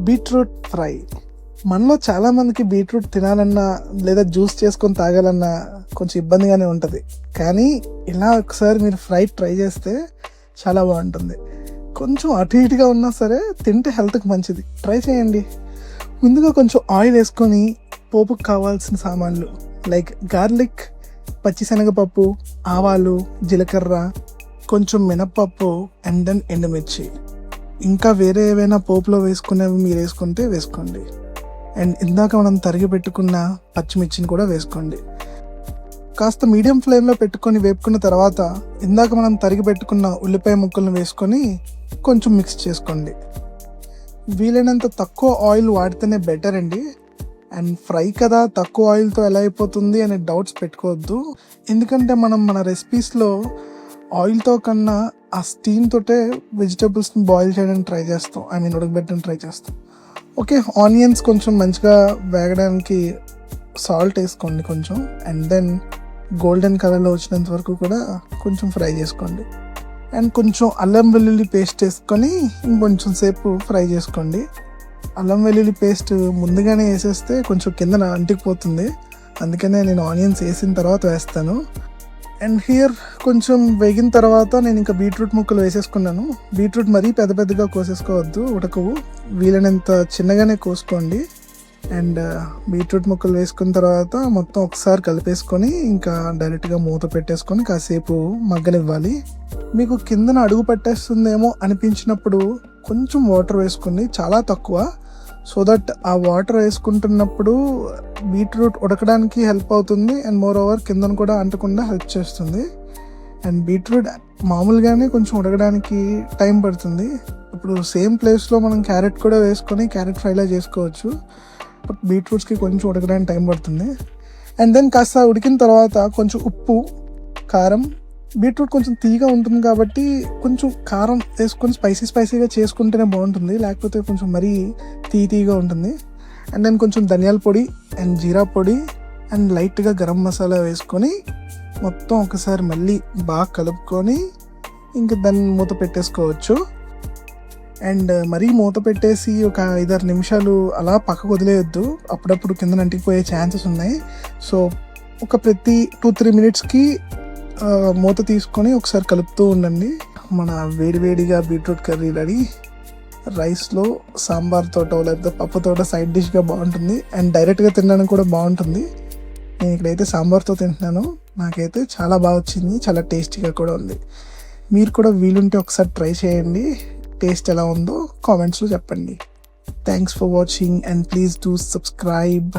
Beetroot fry. మనలో చాలామందికి beetroot తినాలన్నా లేదా జ్యూస్ చేసుకొని తాగాలన్నా కొంచెం ఇబ్బందిగానే ఉంటుంది. కానీ ఇలా ఒకసారి మీరు ఫ్రై ట్రై చేస్తే చాలా బాగుంటుంది. కొంచెం అటు ఇటుగా ఉన్నా సరే తింటే హెల్త్కి మంచిది. ట్రై చేయండి. ముందుగా కొంచెం ఆయిల్ వేసుకొని పోపుకు కావాల్సిన సామాన్లు లైక్ గార్లిక్, పచ్చిశనగపప్పు, ఆవాలు, జీలకర్ర, కొంచెం మినప్పప్పు అండ్ దెన్ ఎండుమిర్చి. ఇంకా వేరే ఏవైనా పోపులో వేసుకునేవి మీరు వేసుకుంటే వేసుకోండి. అండ్ ఇందాక మనం తరిగి పెట్టుకున్న పచ్చిమిర్చిని కూడా వేసుకోండి. కాస్త మీడియం ఫ్లేమ్లో పెట్టుకొని వేపుకున్న తర్వాత ఇందాక మనం తరిగి పెట్టుకున్న ఉల్లిపాయ ముక్కలను వేసుకొని కొంచెం మిక్స్ చేసుకోండి. వీలైనంత తక్కువ ఆయిల్ వాడితేనే బెటర్ అండి. అండ్ ఫ్రై కదా, తక్కువ ఆయిల్తో ఎలా అయిపోతుంది అనే డౌట్స్ పెట్టుకోవద్దు. ఎందుకంటే మనం మన రెసిపీస్లో ఆయిల్తో కన్నా ఆ స్టీమ్ తోటే వెజిటబుల్స్ని బాయిల్ చేయడానికి ట్రై చేస్తాం, ఉడకబెట్టడానికి ట్రై చేస్తాం. ఓకే, ఆనియన్స్ కొంచెం మంచిగా వేగడానికి సాల్ట్ వేసుకోండి కొంచెం. అండ్ దెన్ గోల్డెన్ కలర్లో వచ్చినంత వరకు కూడా కొంచెం ఫ్రై చేసుకోండి. అండ్ కొంచెం అల్లం వెల్లుల్లి పేస్ట్ వేసుకొని ఇంకొంచెం సేపు ఫ్రై చేసుకోండి. అల్లం వెల్లుల్లి పేస్ట్ ముందుగానే వేసేస్తే కొంచెం కిందన అంటికిపోతుంది, అందుకనే నేను ఆనియన్స్ వేసిన తర్వాత వేస్తాను. అండ్ హియర్ కొంచెం వేగిన తర్వాత నేను ఇంకా బీట్రూట్ ముక్కలు వేసేసుకున్నాను. బీట్రూట్ మరీ పెద్ద పెద్దగా కోసేసుకోవద్దు, ఉడకవు. వీలైనంత చిన్నగానే కోసుకోండి. అండ్ బీట్రూట్ ముక్కలు వేసుకున్న తర్వాత మొత్తం ఒకసారి కలిపేసుకొని ఇంకా డైరెక్ట్గా మూత పెట్టేసుకొని కాసేపు మగ్గనివ్వాలి. మీకు కిందన అడుగు పట్టేస్తుందేమో అనిపించినప్పుడు కొంచెం వాటర్ వేసుకోండి, చాలా తక్కువ. సో దట్ ఆ వాటర్ వేసుకుంటున్నప్పుడు బీట్రూట్ ఉడకడానికి హెల్ప్ అవుతుంది. అండ్ మోర్ ఓవర్ కిందన కూడా అంటకుండా హెల్ప్ చేస్తుంది. అండ్ బీట్రూట్ మామూలుగానే కొంచెం ఉడకడానికి టైం పడుతుంది. ఇప్పుడు సేమ్ ప్లేస్లో మనం క్యారెట్ కూడా వేసుకొని క్యారెట్ ఫ్రైలా చేసుకోవచ్చు, బట్ బీట్రూట్స్కి కొంచెం ఉడకడానికి టైం పడుతుంది. అండ్ దెన్ కాస్త ఉడికిన తర్వాత కొంచెం ఉప్పు, కారం. బీట్రూట్ కొంచెం తీగా ఉంటుంది కాబట్టి కొంచెం కారం వేసుకొని స్పైసీగా చేసుకుంటేనే బాగుంటుంది, లేకపోతే కొంచెం మరీ తీగా ఉంటుంది. అండ్ దెన్ కొంచెం ధనియాల పొడి అండ్ జీరా పొడి అండ్ లైట్గా గరం మసాలా వేసుకొని మొత్తం ఒకసారి మళ్ళీ బాగా కలుపుకొని ఇంకా దాన్ని మూత పెట్టేసుకోవచ్చు. అండ్ మరీ మూత పెట్టేసి ఒక 5-6 నిమిషాలు అలా పక్కకు వదిలేయొద్దు, అప్పుడప్పుడు కింద అంటికిపోయే ఛాన్సెస్ ఉన్నాయి. సో ఒక ప్రతి 2-3 మినిట్స్కి మూత తీసుకొని ఒకసారి కలుపుతూ ఉండండి. మన వేడివేడిగా బీట్రూట్ కర్రీ రెడీ. రైస్లో సాంబార్తోటో లేకపోతే పప్పుతోటో సైడ్ డిష్గా బాగుంటుంది. అండ్ డైరెక్ట్గా తినడానికి కూడా బాగుంటుంది. నేను ఇక్కడైతే సాంబార్తో తింటున్నాను, నాకైతే చాలా బాగా వచ్చింది, చాలా టేస్టీగా కూడా ఉంది. మీరు కూడా వీలుంటే ఒకసారి ట్రై చేయండి. టేస్ట్ ఎలా ఉందో కామెంట్స్లో చెప్పండి. Thanks for watching and please do subscribe.